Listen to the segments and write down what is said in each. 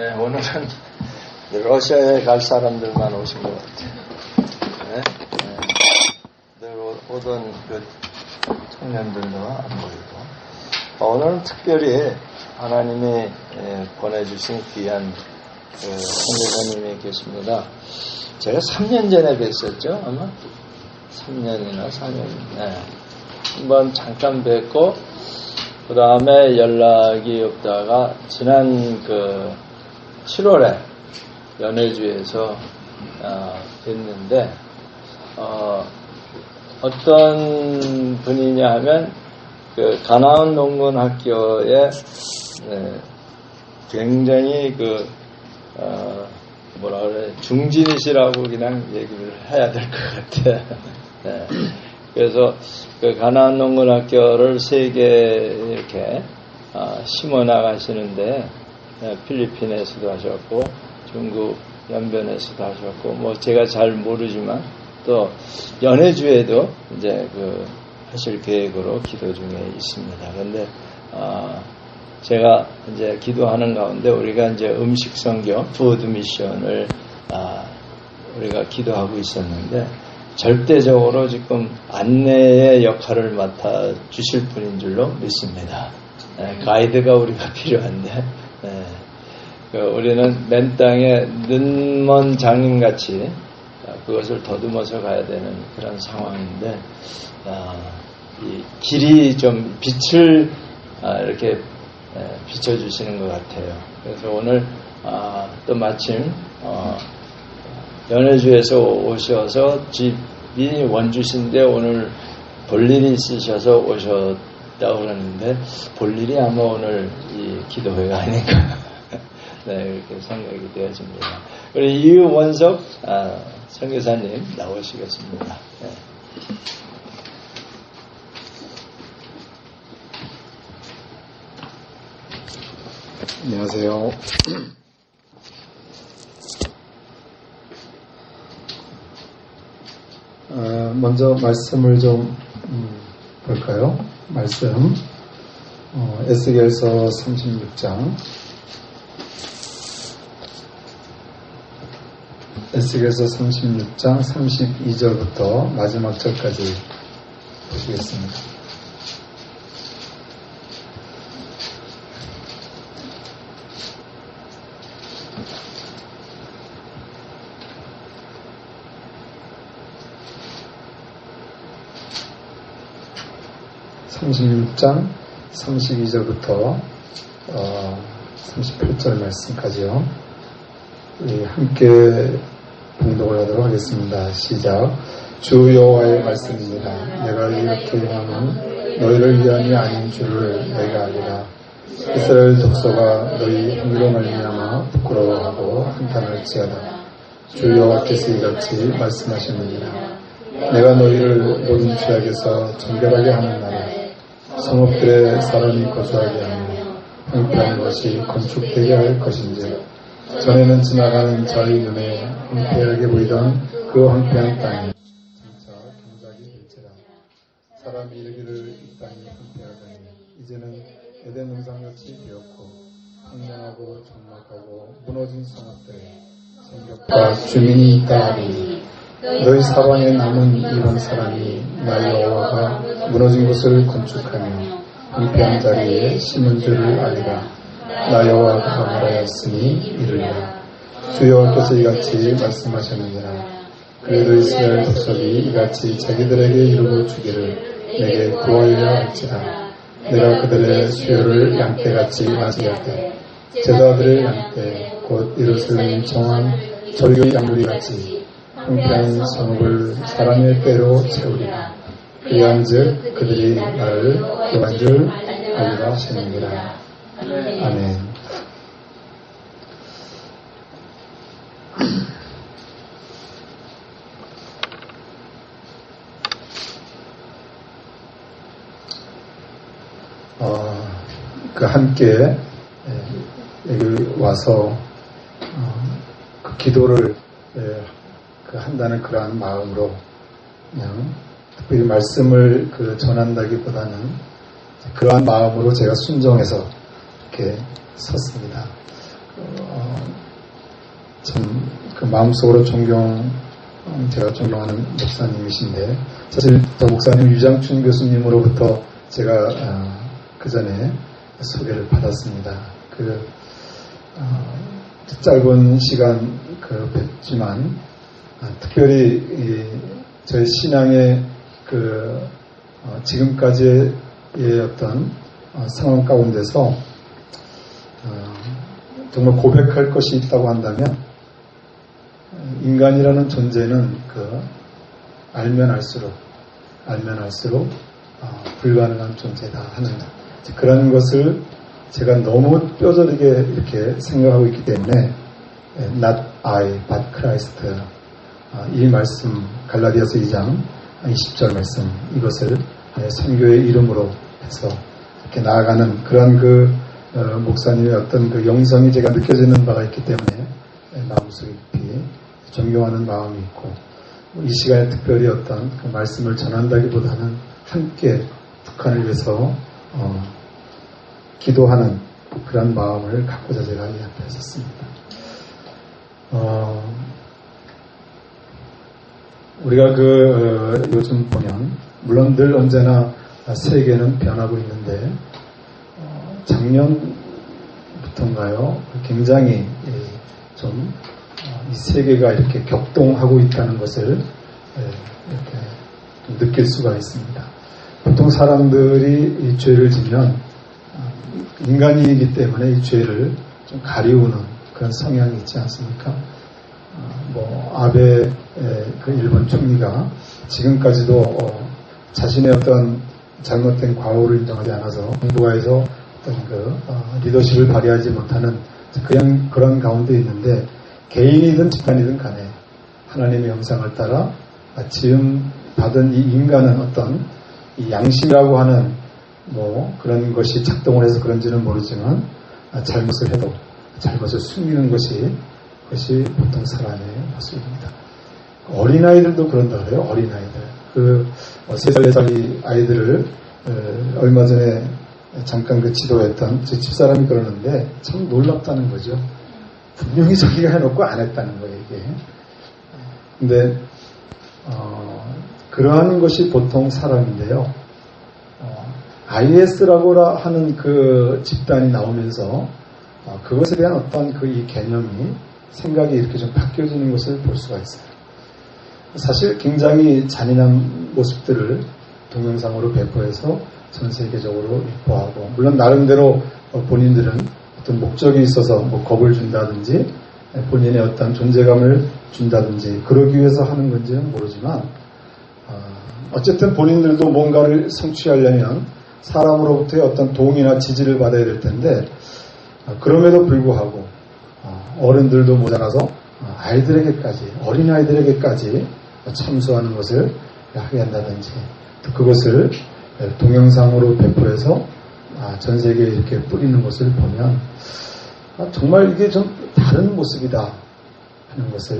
네, 오늘은 러시아에 갈 사람들만 오신 것 같아요. 네, 늘 오던 그 청년들도 안 보이고, 오늘은 특별히 하나님이 보내주신 귀한 선교사님이 계십니다. 제가 3년 전에 뵀었죠, 아마 3년이나 4년. 네. 한번 잠깐 뵙고 그 다음에 연락이 없다가 지난 7월에 연해주에서 뵀는데 어떤 분이냐 하면 그 가나안 농군학교에 굉장히 뭐라 그래, 중진이시라고 그냥 얘기를 해야 될 것 같아요. 네. 그래서 그 가나안 농군학교를 세계 이렇게 심어 나가시는데 필리핀에서도 하셨고 중국 연변에서도 하셨고 뭐 제가 잘 모르지만 또 연해주에도 이제 하실 계획으로 기도 중에 있습니다. 그런데 제가 이제 기도하는 가운데 우리가 이제 음식 선교 푸드 미션을 우리가 기도하고 있었는데 절대적으로 지금 안내의 역할을 맡아 주실 분인 줄로 믿습니다. 가이드가 우리가 필요한데 우리는 맨 땅에 눈먼 장인같이 그것을 더듬어서 가야 되는 그런 상황인데 이 길이 좀 빛을 이렇게 비춰주시는 것 같아요. 그래서 오늘 또 마침 연해주에서 오셔서 집이 원주신데 오늘 볼일이 있으셔서 오셨다고 그러는데 볼일이 아마 오늘 이 기도회가 아닌가 네, 이렇게 생각이 되어집니다. 우리 이원석 선교사님 나오시겠습니다. 네. 안녕하세요. 먼저 말씀을 좀 볼까요? 말씀 에스겔서 36장 에스겔서 36장 32절부터 마지막 절까지 보시겠습니다. (36장) 32절부터 38절 말씀까지요. 우리 함께 봉독을 하도록 하겠습니다. 시작. 주 여호와의 말씀입니다. 내가 이렇게 행함은 너희를 위함이 아닌 줄을 너희가 알리라. 이스라엘 족속아 너희 행위로 말미암아 부끄러워하고 한탄할지어다. 주 여호와께서 이같이 말씀하시느니라. 내가 너희를 모든 죄악에서 정결하게 하는 날에 성읍들의 사람이 거주하게 하며 황폐한 것이 건축되게 할 것인지 전에는 지나가는 자의 눈에 황폐하게 보이던 그 황폐한 땅이 장차 경작이 될지라. 사람이 이르기를 이 땅이 황폐하다니 이제는 에덴 동산같이 되었고 황량하고 적막하고 무너진 성읍들에 성벽과 주민이 있다 하니 너희 사방에 남은 이런 사람이 나 여호와가 무너진 곳을 건축하며 황폐한 자리에 심은 줄을 알리라. 나 여호와가 말하였으니 이르리라. 주 여호와께서 이같이 말씀하셨느니라. 그래도 이스라엘 족속이 이같이 자기들에게 이루고 주기를 내게 구하여야 할지라. 내가 그들의 수요를 양떼같이 맞이하되 제자들의 양떼 곧 예루살렘 정한 절규의 양무리같이 황폐한 성읍을 사람의 떼로 채우리라. 그리한즉 그들이 나를 구한 줄 알리라 하시느니라. 아멘. 함께 여기 와서 그 기도를 한다는 그러한 마음으로 그냥 특별히 말씀을 전한다기보다는 그러한 마음으로 제가 순종해서 이렇게 섰습니다. 그 마음속으로 제가 존경하는 목사님이신데, 사실 저 목사님 유장춘 교수님으로부터 제가 그 전에 소개를 받았습니다. 짧은 시간 뵙지만 특별히 저의 신앙의 지금까지의 어떤 상황 가운데서 정말 고백할 것이 있다고 한다면, 인간이라는 존재는 알면 알수록 불가능한 존재다 하는 그런 것을 제가 너무 뼈저리게 이렇게 생각하고 있기 때문에 Not I, but Christ, 이 말씀 갈라디아서 2장 20절 말씀, 이것을 선교의 이름으로 해서 이렇게 나아가는 그런 목사님의 어떤 영성이 제가 느껴지는 바가 있기 때문에 마음속에 깊이 존경하는 마음이 있고, 이 시간에 특별히 어떤 말씀을 전한다기보다는 함께 북한을 위해서 기도하는 그런 마음을 갖고자 제가 이 앞에 섰습니다. 우리가 요즘 보면 물론 늘 언제나 세계는 변하고 있는데, 작년부터인가요? 굉장히 좀 이 세계가 이렇게 격동하고 있다는 것을 이렇게 좀 느낄 수가 있습니다. 보통 사람들이 이 죄를 지면 인간이기 때문에 이 죄를 좀 가리우는 그런 성향이 있지 않습니까? 아베 일본 총리가 지금까지도 자신의 어떤 잘못된 과오를 인정하지 않아서 정부가에서 어떤 리더십을 발휘하지 못하는 그런 가운데 있는데, 개인이든 집단이든 간에 하나님의 형상을 따라 지음 받은 이 인간은 어떤 이 양심이라고 하는 그런 것이 작동을 해서 그런지는 모르지만, 잘못을 해도 잘못을 숨기는 것이 보통 사람의 모습입니다. 어린아이들도 그런다 그래요. 어린아이들. 3살, 4살의 아이들을 얼마 전에 잠깐 지도했던 제 집사람이 그러는데 참 놀랍다는 거죠. 분명히 자기가 해놓고 안 했다는 거예요, 이게. 근데 그러한 것이 보통 사람인데요. IS라고 하는 그 집단이 나오면서 그것에 대한 어떤 이 개념이, 생각이 이렇게 좀 바뀌어지는 것을 볼 수가 있어요. 사실 굉장히 잔인한 모습들을 동영상으로 배포해서 전 세계적으로 유포하고, 물론 나름대로 본인들은 어떤 목적이 있어서 겁을 준다든지 본인의 어떤 존재감을 준다든지 그러기 위해서 하는 건지는 모르지만, 어쨌든 본인들도 뭔가를 성취하려면 사람으로부터의 어떤 동의나 지지를 받아야 될 텐데, 그럼에도 불구하고 어른들도 모자라서 어린아이들에게까지 참수하는 것을 하게 한다든지, 그것을 동영상으로 배포해서 전 세계에 이렇게 뿌리는 것을 보면 정말 이게 좀 다른 모습이다 하는 것을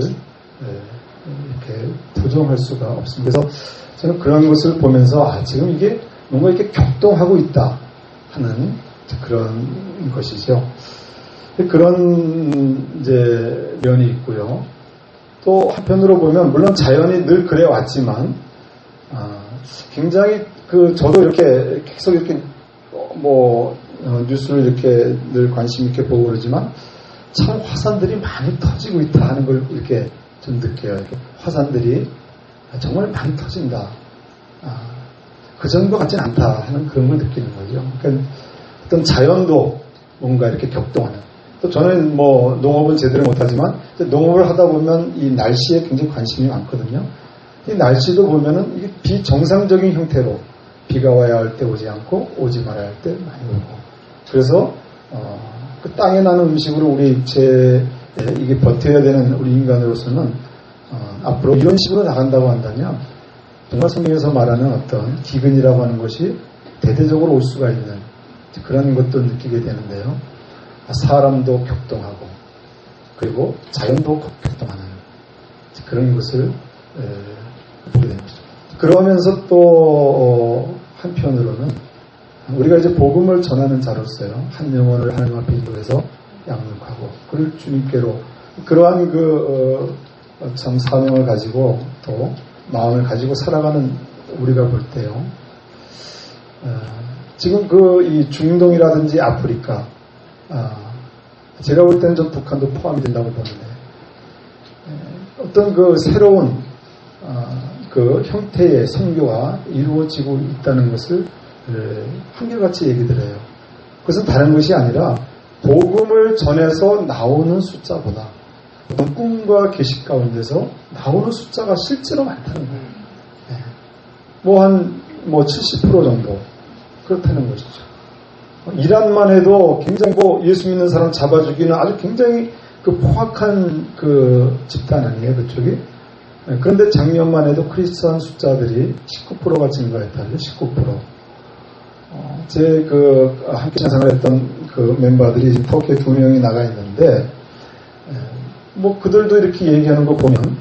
이렇게 부정할 수가 없습니다. 그래서 저는 그런 것을 보면서 지금 이게 뭔가 이렇게 격동하고 있다 하는 그런 것이죠. 그런 면이 있고요. 또 한편으로 보면 물론 자연이 늘 그래 왔지만 굉장히 저도 이렇게 계속 이렇게 뉴스를 이렇게 늘 관심 있게 보고 그러지만 참 화산들이 많이 터지고 있다 하는 걸 이렇게 좀 느껴요. 이렇게 화산들이 정말 많이 터진다. 그 정도 같지는 않다 하는 그런 걸 느끼는 거죠. 그러니까 어떤 자연도 뭔가 이렇게 격동하는. 또 저는 농업은 제대로 못하지만 농업을 하다 보면 이 날씨에 굉장히 관심이 많거든요. 이 날씨도 보면은 이게 비정상적인 형태로 비가 와야 할 때 오지 않고 오지 말아야 할 때 많이 오고. 그래서 그 땅에 나는 음식으로 우리 입체에 이게 버텨야 되는 우리 인간으로서는 앞으로 이런 식으로 나간다고 한다면 정말 성경에서 말하는 어떤 기근이라고 하는 것이 대대적으로 올 수가 있는 그런 것도 느끼게 되는데요. 사람도 격동하고 그리고 자연도 격동하는 그런 것을 보게 됩니다. 그러면서 또 한편으로는 우리가 이제 복음을 전하는 자로서요, 한 영혼을 하나님 앞에 인도해서 양육하고 그를 주님께로 그러한 참 사명을 가지고 또 마음을 가지고 살아가는 우리가 볼 때요. 지금 이 중동이라든지 아프리카, 제가 볼 때는 좀 북한도 포함이 된다고 보는데, 어떤 새로운 형태의 선교가 이루어지고 있다는 것을 한결같이 얘기 드려요. 그것은 다른 것이 아니라 복음을 전해서 나오는 숫자보다 꿈과 계식 가운데서 나오는 숫자가 실제로 많다는 거예요. 70% 정도 그렇다는 것이죠. 이란만 해도 굉장히 예수 믿는 사람 잡아주기는 아주 굉장히 포악한 집단 아니에요, 그쪽이? 그런데 작년만 해도 크리스천 숫자들이 19%가 증가했다는 19%. 제 함께 찬양을 했던 멤버들이 지금 터키에 2명이 나가 있는데, 그들도 이렇게 얘기하는 거 보면,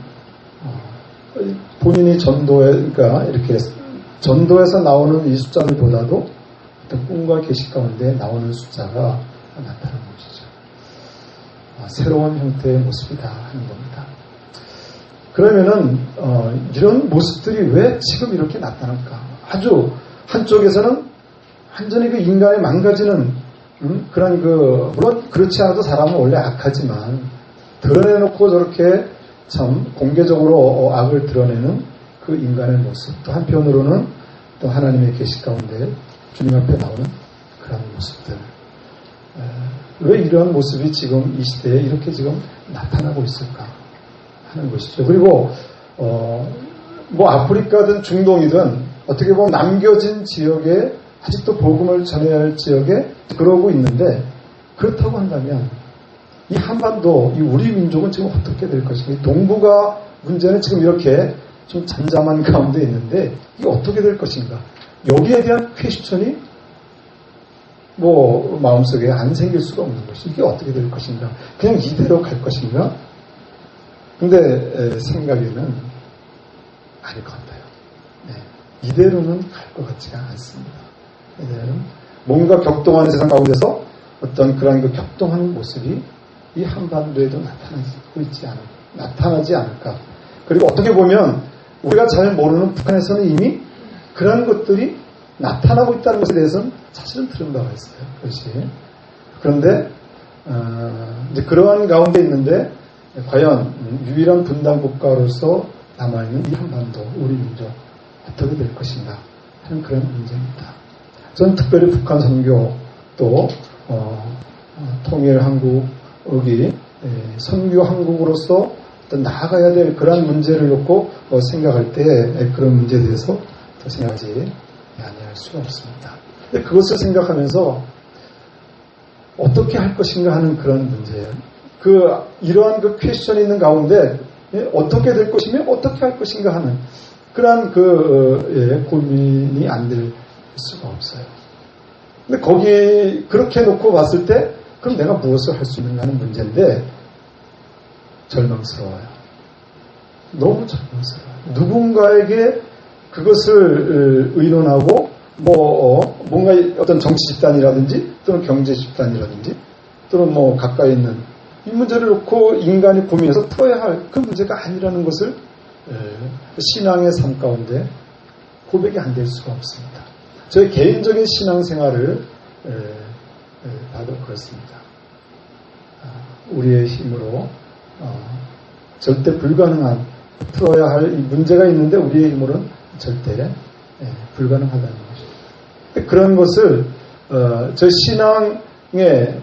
본인이 그러니까 이렇게 전도에서 나오는 이 숫자들보다도 어떤 꿈과 계식 가운데 나오는 숫자가 나타나는 것이죠. 새로운 형태의 모습이다 하는 겁니다. 그러면은 이런 모습들이 왜 지금 이렇게 나타날까? 아주 한쪽에서는 완전히 인간의 망가지는 그런 물론 그렇지 않아도 사람은 원래 악하지만 드러내놓고 저렇게 참 공개적으로 악을 드러내는 인간의 모습, 또 한편으로는 또 하나님의 계시 가운데 주님 앞에 나오는 그런 모습들. 왜 이러한 모습이 지금 이 시대에 이렇게 지금 나타나고 있을까 하는 것이죠. 그리고 아프리카든 중동이든 어떻게 보면 남겨진 지역에 아직도 복음을 전해야 할 지역에 그러고 있는데, 그렇다고 한다면 이 한반도, 이 우리 민족은 지금 어떻게 될 것인가? 동북아 문제는 지금 이렇게 좀 잠잠한 가운데 있는데 이게 어떻게 될 것인가? 여기에 대한 퀘스천이 마음속에 안 생길 수가 없는 것이, 이게 어떻게 될 것인가? 그냥 이대로 갈 것인가? 근데 생각에는 아닐 것 같아요. 이대로는 갈 것 같지가 않습니다. 뭔가 격동하는 세상 가운데서 어떤 그런 격동하는 모습이 이 한반도에도 나타나지 않을까. 그리고 어떻게 보면 우리가 잘 모르는 북한에서는 이미 그런 것들이 나타나고 있다는 것에 대해서는 사실은 들은 바가 있어요. 그것이. 그런데 이제 그러한 가운데 있는데 과연 유일한 분단 국가로서 남아있는 이 한반도, 우리 민족 어떻게 될 것인가 하는 그런 문제입니다. 저는 특별히 북한 선교 또 통일 한국이 선교 한국으로서 어떤 나아가야 될 그런 문제를 놓고 생각할 때 그런 문제에 대해서 더 생각하지 아니할 수가 없습니다. 근데 그것을 생각하면서 어떻게 할 것인가 하는 그런 문제예요. 이러한 퀘스천이 있는 가운데 어떻게 될 것이며 어떻게 할 것인가 하는 그러한 고민이 안 될 수가 없어요. 근데 그렇게 놓고 봤을 때 그럼 내가 무엇을 할 수 있는가 하는 문제인데 절망스러워요. 너무 절망스러워요. 누군가에게 그것을 의논하고 뭔가 어떤 정치 집단이라든지 또는 경제 집단이라든지 또는 가까이 있는 이 문제를 놓고 인간이 고민해서 풀어야 할 그 문제가 아니라는 것을 신앙의 삶 가운데 고백이 안 될 수가 없습니다. 저희 개인적인 신앙생활을 봐도 그렇습니다. 우리의 힘으로 절대 불가능한 풀어야 할 이 문제가 있는데 우리의 힘으로는 절대 불가능하다는 것입니다. 그런 것을 저 신앙에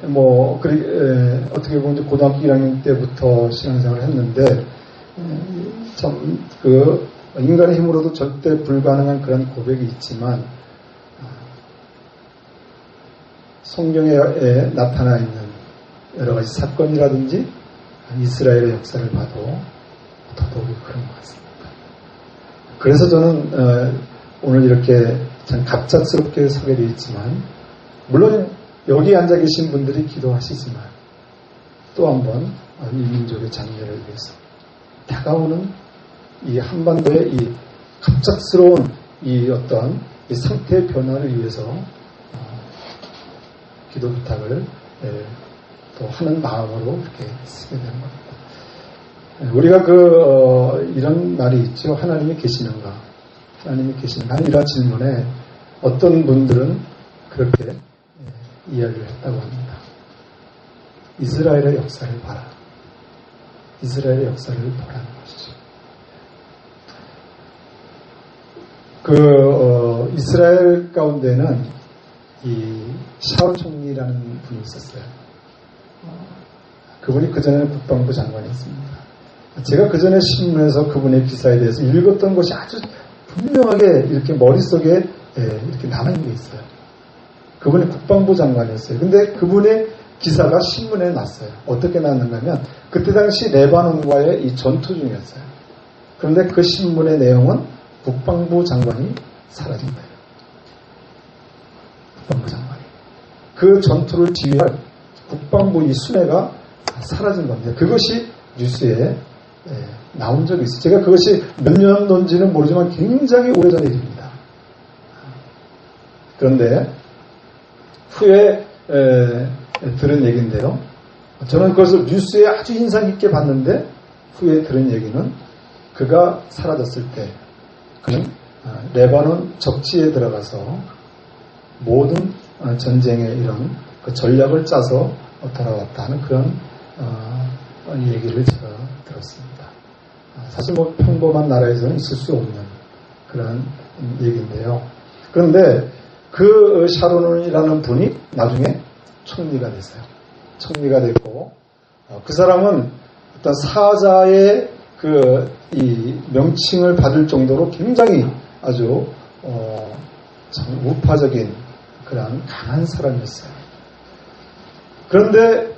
어떻게 보면 고등학교 1학년 때부터 신앙생활을 했는데 참 인간의 힘으로도 절대 불가능한 그런 고백이 있지만 성경에 나타나 있는 여러 가지 사건이라든지 이스라엘의 역사를 봐도 더더욱이 그런 것 같습니다. 그래서 저는 오늘 이렇게 참 갑작스럽게 서게 되어 있지만 물론 여기 앉아 계신 분들이 기도하시지만 또 한번 이 민족의 장래를 위해서 다가오는 이 한반도의 이 갑작스러운 이 어떤 이 상태의 변화를 위해서 기도 부탁을 또 하는 마음으로 이렇게 쓰게 되는 겁니다. 우리가 이런 말이 있죠. 하나님이 계시는가? 하나님이 계시는가? 하는 이런 질문에 어떤 분들은 그렇게 이야기를 했다고 합니다. 이스라엘의 역사를 봐라. 이스라엘의 역사를 보라는 것이죠. 이스라엘 가운데는 이 샤울 총리라는 분이 있었어요. 그분이 그전에는 국방부 장관이었습니다. 제가 그전에 신문에서 그분의 기사에 대해서 읽었던 것이 아주 분명하게 이렇게 머릿속에 이렇게 남아있는 게 있어요. 그분이 국방부 장관이었어요. 근데 그분의 기사가 신문에 났어요. 어떻게 났는가 하면 그때 당시 레바논과의 이 전투 중이었어요. 그런데 그 신문의 내용은 국방부 장관이 사라진 거예요. 국방부 장관이. 그 전투를 지휘할 국방부 이 수뇌가 사라진 겁니다. 그것이 뉴스에 나온 적이 있어요. 제가 그것이 몇 년도인지는 모르지만 굉장히 오래전 일입니다. 그런데 후에 들은 얘기인데요. 저는 그것을 뉴스에 아주 인상 깊게 봤는데 후에 들은 얘기는 그가 사라졌을 때 그는 레바논 적지에 들어가서 모든 전쟁의 이런 그 전략을 짜서 돌아왔다 하는 그런 얘기를 제가 들었습니다. 사실 뭐 평범한 나라에서는 있을 수 없는 그런 얘기인데요. 그런데 그 샤론이라는 분이 나중에 총리가 됐어요. 총리가 됐고 그 사람은 어떤 사자의 이 명칭을 받을 정도로 굉장히 아주 참 우파적인 그런 강한 사람이었어요. 그런데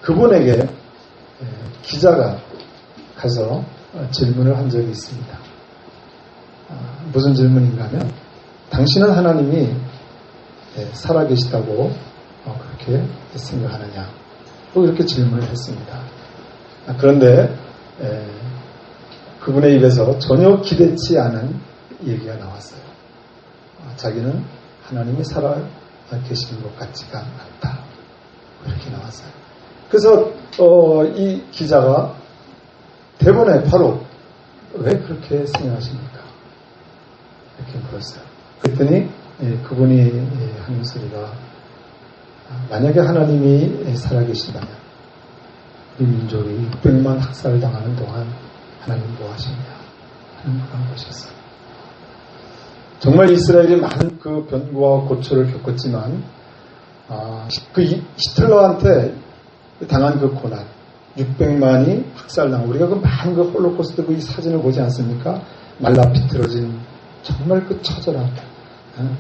그분에게 기자가 가서 질문을 한 적이 있습니다. 무슨 질문인가 하면 당신은 하나님이 살아계시다고 그렇게 생각하느냐 이렇게 질문을 했습니다. 그런데 그분의 입에서 전혀 기대치 않은 얘기가 나왔어요. 자기는 하나님이 살아계시는 것 같지가 않다. 그렇게 나왔어요. 그래서 이 기자가 대본에 바로 왜 그렇게 생각하십니까? 이렇게 물었어요. 그랬더니 그분이 하는 소리가 만약에 하나님이 살아계신다면 이 민족이 600만 학살당하는 동안 하나님 뭐 하시냐 하는 그런 것이었어요. 정말 이스라엘이 많은 그 변고와 고초를 겪었지만 그 히틀러한테 당한 그 고난 600만이 학살당하고 우리가 그 많은 그 홀로코스트 그 사진을 보지 않습니까? 말라 비틀어진 정말 그 처절한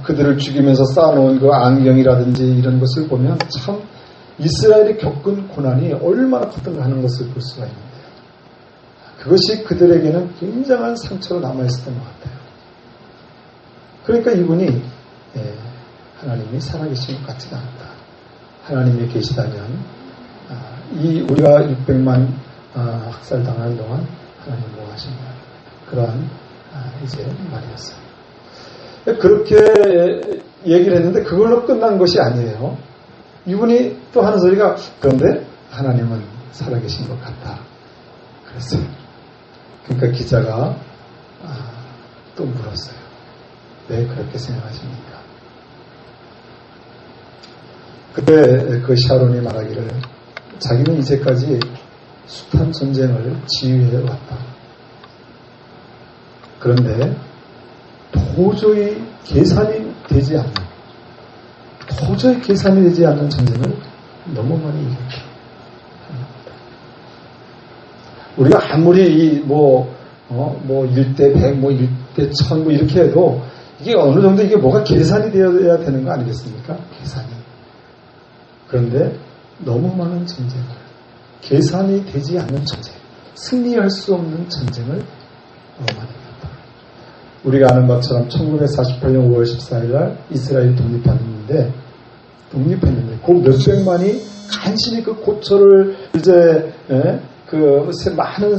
그들을 죽이면서 쌓아놓은 그 안경이라든지 이런 것을 보면 참 이스라엘이 겪은 고난이 얼마나 컸던가 하는 것을 볼 수가 있는데요. 그것이 그들에게는 굉장한 상처로 남아있었던 것 같아요. 그러니까 이분이 하나님이 살아계신 것 같지가 않다. 하나님이 계시다면 우리가 600만 학살당하는 동안 하나님 뭐 하시냐 그러한 이제 말이었어요. 그렇게 얘기를 했는데 그걸로 끝난 것이 아니에요. 이분이 또 하는 소리가 그런데 하나님은 살아계신 것 같다. 그랬어요. 그러니까 기자가 또 물었어요. 왜 그렇게 생각하십니까? 그때 그 샤론이 말하기를 자기는 이제까지 숱한 전쟁을 지휘해 왔다. 그런데 도저히 계산이 되지 않는 전쟁을 너무 많이 이겼다. 우리가 아무리 1대 100, 1대 1000 이렇게 해도 이게 어느 정도 이게 뭐가 계산이 되어야 되는 거 아니겠습니까? 계산이. 그런데 너무 많은 전쟁을, 계산이 되지 않는 전쟁, 승리할 수 없는 전쟁을 너무 많이 이겼다. 우리가 아는 것처럼 1948년 5월 14일 날 이스라엘이 독립했는데 그 몇백만이 간신히 그 고초를 이제 많은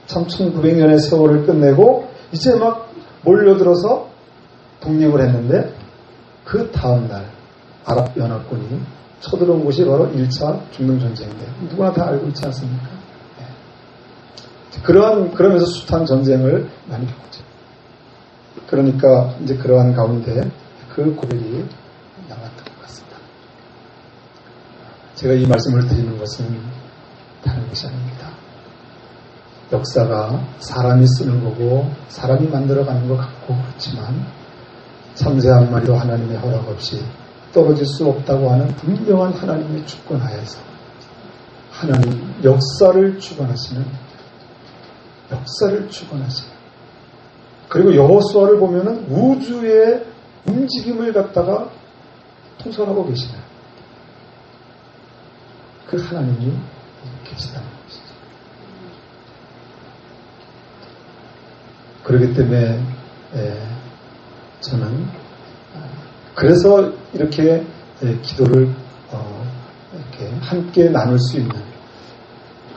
참 1900년의 세월을 끝내고 이제 막 몰려들어서 독립을 했는데 그 다음날 아랍연합군이 쳐들어온 곳이 바로 1차 중동전쟁인데 누구나 다 알고 있지 않습니까? 네. 그러면서 숱한 전쟁을 많이 겪었죠. 그러니까 이제 그러한 가운데 그 고백이 나왔던 것 같습니다. 제가 이 말씀을 드리는 것은 다른 것이 아닙니다. 역사가 사람이 쓰는 거고 사람이 만들어가는 것 같고 그렇지만 참새 한 마리도 하나님의 허락 없이 떨어질 수 없다고 하는 분명한 하나님의 주권하에서 하나님 역사를 주관하시는 그리고 여호수아를 보면은 우주의 움직임을 갖다가 통솔하고 계시는 그 하나님이 계시다는 것이죠. 그렇기 때문에 저는 그래서 이렇게 기도를 이렇게 함께 나눌 수 있는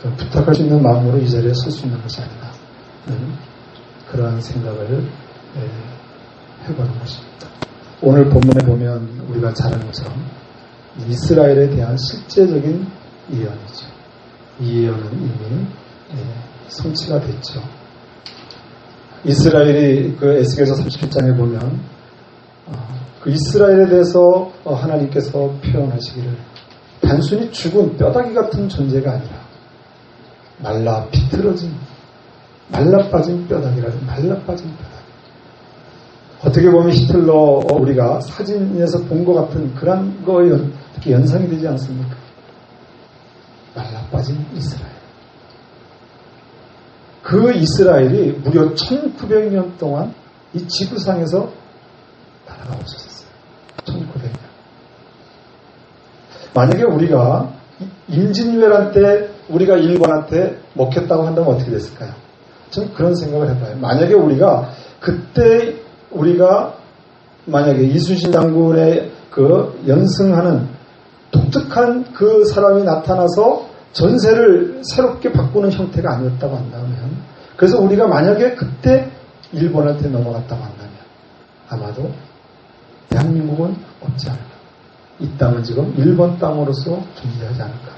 부탁할 수 있는 마음으로 이 자리에 설 수 있는 것이 아닌가 그러한 생각을 해보는 것입니다. 오늘 본문에 보면 우리가 잘 아는 것처럼 이스라엘에 대한 실제적인 예언이죠. 이 예언은 이미 성취가 됐죠. 이스라엘이 그 에스겔서 37장에 보면 그 이스라엘에 대해서 하나님께서 표현하시기를 단순히 죽은 뼈다귀 같은 존재가 아니라 말라 비틀어진 말라빠진 뼈다귀라는 말라빠진 뼈다귀. 어떻게 보면 히틀러 우리가 사진에서 본 것 같은 그런 거에 이렇게 연상이 되지 않습니까? 말라빠진 이스라엘. 그 이스라엘이 무려 1900년 동안 이 지구상에서 나라가 없어졌어요. 1900년. 만약에 우리가 임진왜란 때 우리가 일본한테 먹혔다고 한다면 어떻게 됐을까요? 저는 그런 생각을 해봐요. 만약에 우리가 그때 우리가 만약에 이순신 장군의 그 연승하는 독특한 그 사람이 나타나서 전세를 새롭게 바꾸는 형태가 아니었다고 한다면, 그래서 우리가 만약에 그때 일본한테 넘어갔다고 한다면 아마도 대한민국은 없지 않을까. 이 땅은 지금 일본 땅으로서 존재하지 않을까.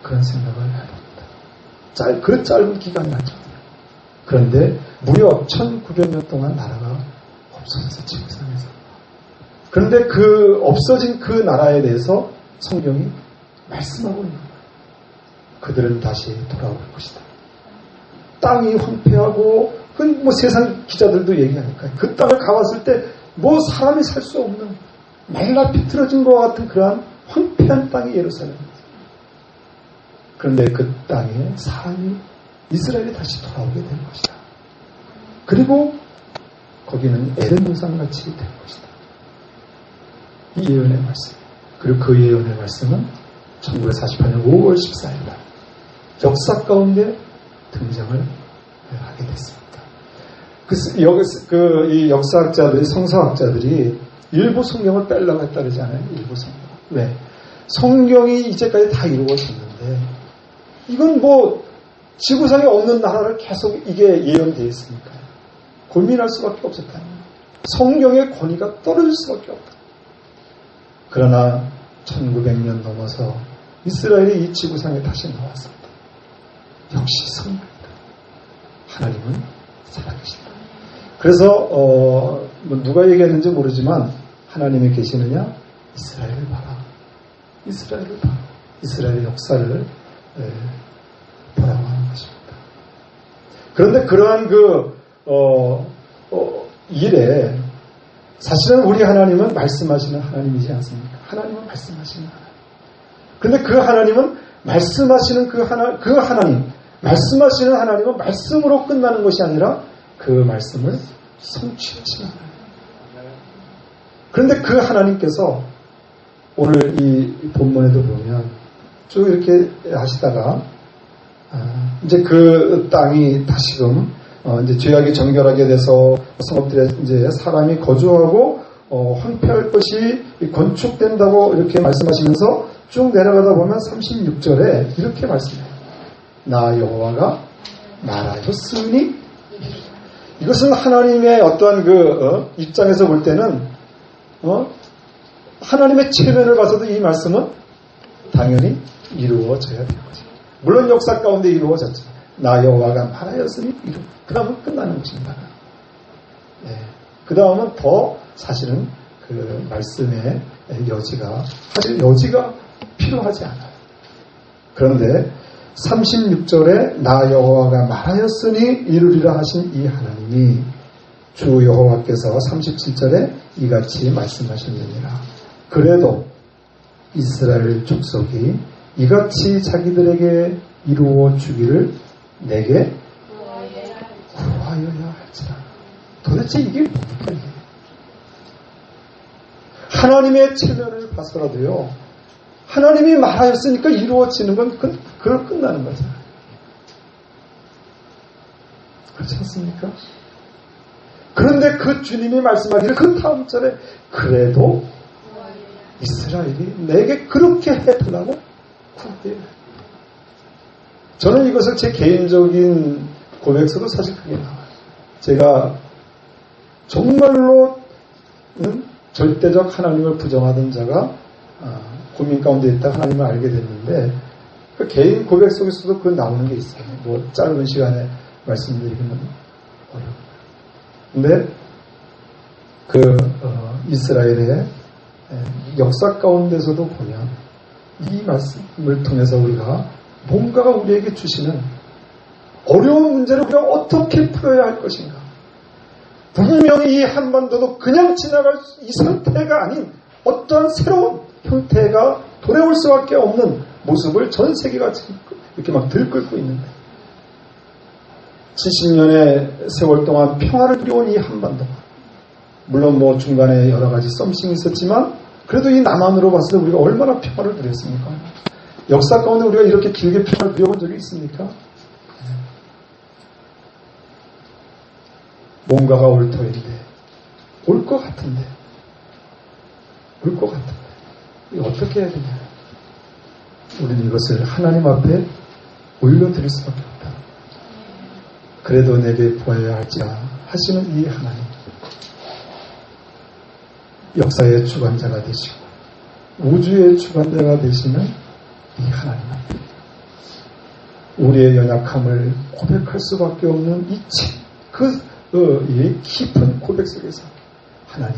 그런 생각을 해봅니다. 그 짧은 기간이 맞죠. 그런데 무려 1900년 동안 나라가 없어졌어요. 지구상에서. 그런데 그 없어진 그 나라에 대해서 성경이 말씀하고 있는 거예요. 그들은 다시 돌아올 것이다. 땅이 황폐하고 뭐 세상 기자들도 얘기하니까 그 땅을 가봤을 때 뭐 사람이 살 수 없는 말라 비틀어진 것과 같은 그러한 황폐한 땅이 예루살렘입니다. 그런데 그 땅에 사람이 이스라엘이 다시 돌아오게 된 것이다. 그리고 거기는 에덴 동산같이 된 것이다. 이 예언의 말씀. 그리고 그 예언의 말씀은 1948년 5월 14일 날 역사 가운데 등장을 하게 됐습니다. 이 역사학자들이, 성서학자들이 일부 성경을 빼려고 했다 그러지 않아요? 일부 성경. 왜? 성경이 이제까지 다 이루어졌는데, 이건 뭐, 지구상에 없는 나라를 계속 이게 예언되어 있으니까 고민할 수밖에 없었다는 거예요. 성경의 권위가 떨어질 수밖에 없다. 그러나 1900년 넘어서 이스라엘이 이 지구상에 다시 나왔습니다. 역시 성경이다. 하나님은 살아계신다. 그래서 뭐 누가 얘기했는지 모르지만 하나님이 계시느냐? 이스라엘을 봐라. 이스라엘을 봐라. 이스라엘의 역사를 보라고 하는 것입니다. 그런데 그러한 일에 사실은 우리 하나님은 말씀하시는 하나님이지 않습니까? 하나님은 말씀하시는 하나님. 그런데 그 하나님은 말씀하시는 그 하나님, 말씀하시는 하나님은 말씀으로 끝나는 것이 아니라 그 말씀을 성취하시는 하나님. 그런데 그 하나님께서 오늘 이 본문에도 보면 쭉 이렇게 하시다가 이제 그 땅이 다시금 이제 죄악이 정결하게 돼서 성읍들에 이제 사람이 거주하고 황폐할 것이 건축된다고 이렇게 말씀하시면서 쭉 내려가다 보면 36절에 이렇게 말씀해요. 나 여호와가 말하였으니. 이것은 하나님의 어떠한 입장에서 볼 때는 하나님의 체면을 봐서도 이 말씀은 당연히 이루어져야 될 거지. 물론 역사 가운데 이루어졌죠. 나 여호와가 말하였으니 그 다음은 끝나는 것입니다. 예. 그 다음은 더 사실은 그 말씀의 여지가 사실 여지가 필요하지 않아요. 그런데 36절에 나 여호와가 말하였으니 이루리라 하신 이 하나님이 주 여호와께서 37절에 이같이 말씀하셨느니라. 그래도 이스라엘 족속이 이같이 자기들에게 이루어 주기를 내게 구하여야 할지라. 도대체 이게 뭡니까? 이게? 하나님의 체면을 봐서라도요, 하나님이 말하였으니까 이루어지는 건 그걸 끝나는 거잖아요. 그렇지 않습니까? 그런데 그 주님이 말씀하기를 그 다음 절에 그래도 이스라엘이 내게 그렇게 해달라고 구해요. 저는 이것을 제 개인적인 고백서도 사실 그게 나와요. 제가 정말로 절대적 하나님을 부정하던 자가 고민 가운데 있다 하나님을 알게 됐는데 그 개인 고백 속에서도 그 나오는 게 있어요. 뭐 짧은 시간에 말씀드리기는 어려워요. 근데 그 이스라엘의 역사 가운데서도 보면 이 말씀을 통해서 우리가 뭔가가 우리에게 주시는 어려운 문제를 우리가 어떻게 풀어야 할 것인가. 분명히 이 한반도도 그냥 지나갈 이 상태가 아닌 어떠한 새로운 형태가 돌아올 수밖에 없는 모습을 전 세계가 지금 이렇게 막 들끓고 있는데 70년의 세월 동안 평화를 이루어온 이 한반도가 물론 뭐 중간에 여러 가지 썸씽이 있었지만 그래도 이 남한으로 봤을 때 우리가 얼마나 평화를 누렸습니까? 역사 가운데 우리가 이렇게 길게 평화를 누려본 적이 있습니까? 뭔가가 올 터인데 올 것 같은데 이거 어떻게 해야 되냐? 우리는 이것을 하나님 앞에 올려드릴 수밖에 없다. 그래도 내게 보아야 할지라 하시는 이 하나님, 역사의 주관자가 되시고 우주의 주관자가 되시는 이 하나님 앞에 우리의 연약함을 고백할 수밖에 없는 이 깊은 고백 속에서 하나님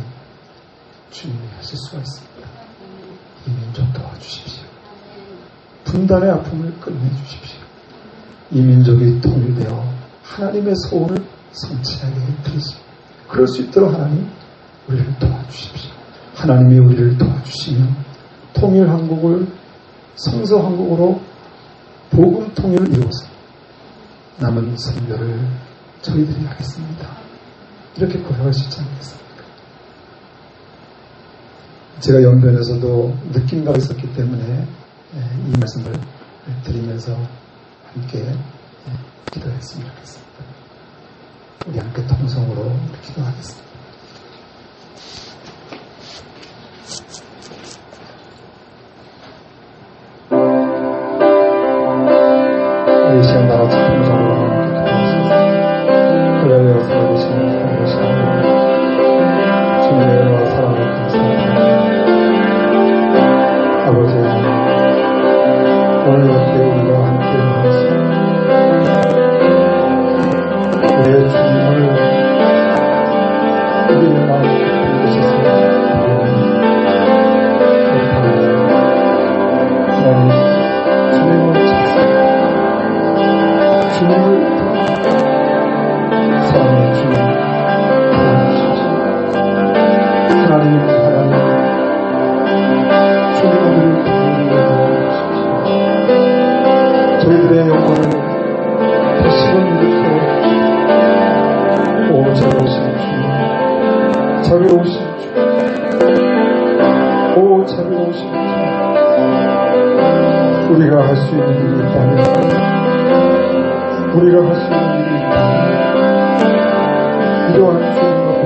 주님이 하실 수가 있습니다. 이 민족 도와주십시오. 분단의 아픔을 끝내주십시오. 이 민족이 통일되어 하나님의 소원을 성취하게 해주십시오. 그럴 수 있도록 하나님 우리를 도와주십시오. 하나님이 우리를 도와주시면 통일한국을 성서한국으로 복음 통일을 이루어서 남은 선교를 저희들이 하겠습니다. 이렇게 고백할 수 있지 않겠습니까? 제가 연변에서도 느낌가 있었기 때문에 이 말씀을 드리면서 함께 기도했으면 좋겠습니다. 우리 함께 통성으로 기도하겠습니다. 우리 시간 다 같이 통성으로 함께 기도하겠습니다. 그래야 살아계시는 하나님 시간 주님의 은혜와 사랑을 감사합니다. 아버지 오늘 이렇게 우리가 함께 하면서 우리의 주님을 우리의 마음에 믿으셨습니다. 나는 주님을 찾습니다. 주님을 사랑하는 주님 도와주십시오. 하나님 주님을 저희들의 영혼을 다시금 일으켜 오 자비로우신 주님, 자비로우신 주님, 오 자비로우신 주님, 우리가 할 수 있는 일이 있다면 우리가 할 수 있는 일이 있다면 이러한 주님 앞에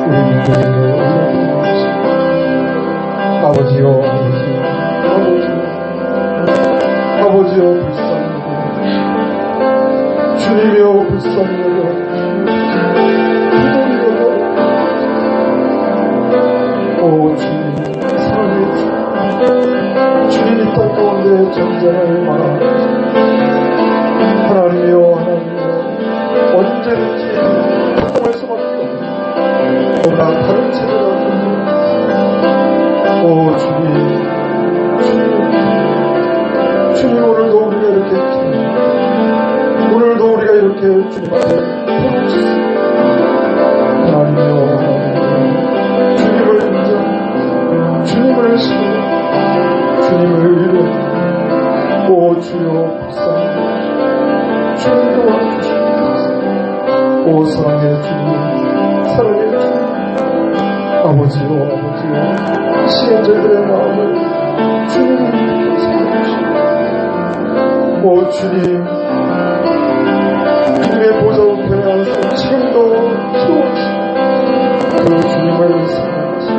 우리는 그들을 올려드리는 것입니다. 아버지요 아버지여 불쌍히 여겨 주님이여 불쌍히 여겨 기도를 여겨 오 주님 사랑해 주님 그 전쟁을 말하옵소서. 하나님이여 하나님이여 언제든지 활동할 수밖에 없는 너무나 다른 세대가 됩니다. 오 주님 주님 오늘도 우리가 이렇게 기도합니다. 오늘도 우리가 이렇게 주님 앞에 부르짖습니다. 하나님이여 주님을 인정 주님을 신뢰 주님을 위로해 오 주여 불쌍히 주님 도와주시옵소서. 오 사랑의 주님 사랑의 주님 아버지요 시인 저희들의 마음을 주님이 사랑해주시옵소서. 오 주님 주님의 보좌 우편에 앉아서 지금도 기도하시고 그 주님을 사랑하시고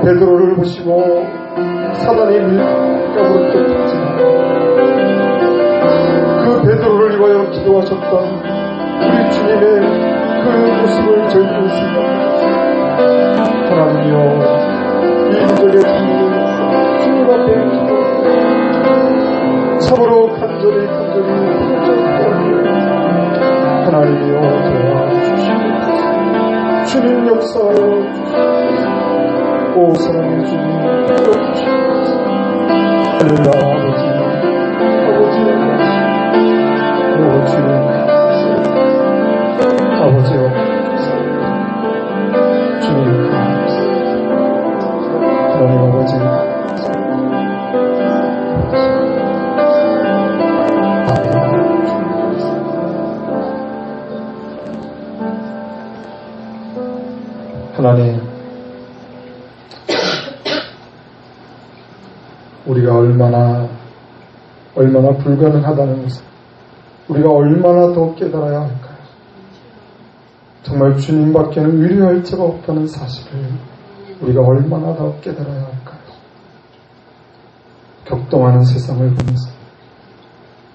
베드로를 보시고 사단이 밀가부를 쫓았지만 그 베드로를 위하여 기도하셨던 우리 주님의 그 모습을 저희들이 생각합니다. 하나님이여 이 인적의 주님을 주님 앞에 기도합니다. 참으로 간절히 하나님이여 도와주시옵소서. 주님 역사하여 주시옵소서. 오 사랑의 주님 도와주시옵소서. 할렐루야 아버지 오 주님 아버지여 주님 하나님 아버지 하나님 우리가 얼마나 불가능하다는 것을 우리가 얼마나 더 깨달아야 할까요? 정말 주님밖에는 위로할 자가 없다는 사실을 우리가 얼마나 더 깨달아야 할까요? 격동하는 세상을 보면서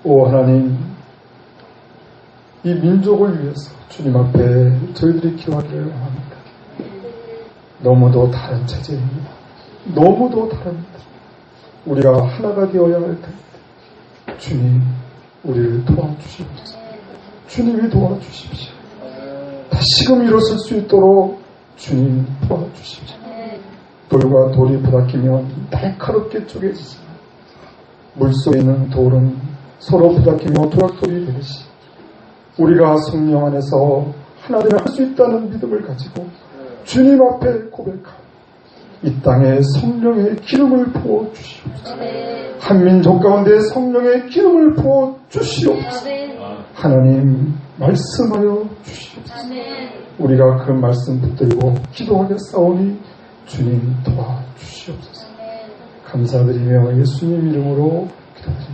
오 하나님 이 민족을 위해서 주님 앞에 저희들이 기도하기를 원합니다. 너무도 다른 체제입니다. 너무도 다릅니다. 우리가 하나가 되어야 할 텐데 주님 우리를 도와주시옵소서. 주님이 도와주십시오. 다시금 일어설 수 있도록 주님 도와주십시오. 돌과 돌이 부닥이면 날카롭게 쪼개지지만 물속에 있는 돌은 서로 부닥이며 도락돌이 되듯이 우리가 성령 안에서 하나님을 할 수 있다는 믿음을 가지고 주님 앞에 고백하고 이 땅에 성령의 기름을 부어 주시옵소서. 한민족 가운데 성령의 기름을 부어 주시옵소서. 하나님 말씀하여 주시옵소서. 우리가 그 말씀 붙들고 기도하겠사오니 주님 도와주시옵소서. 감사드리며 예수님 이름으로 기도드립니다.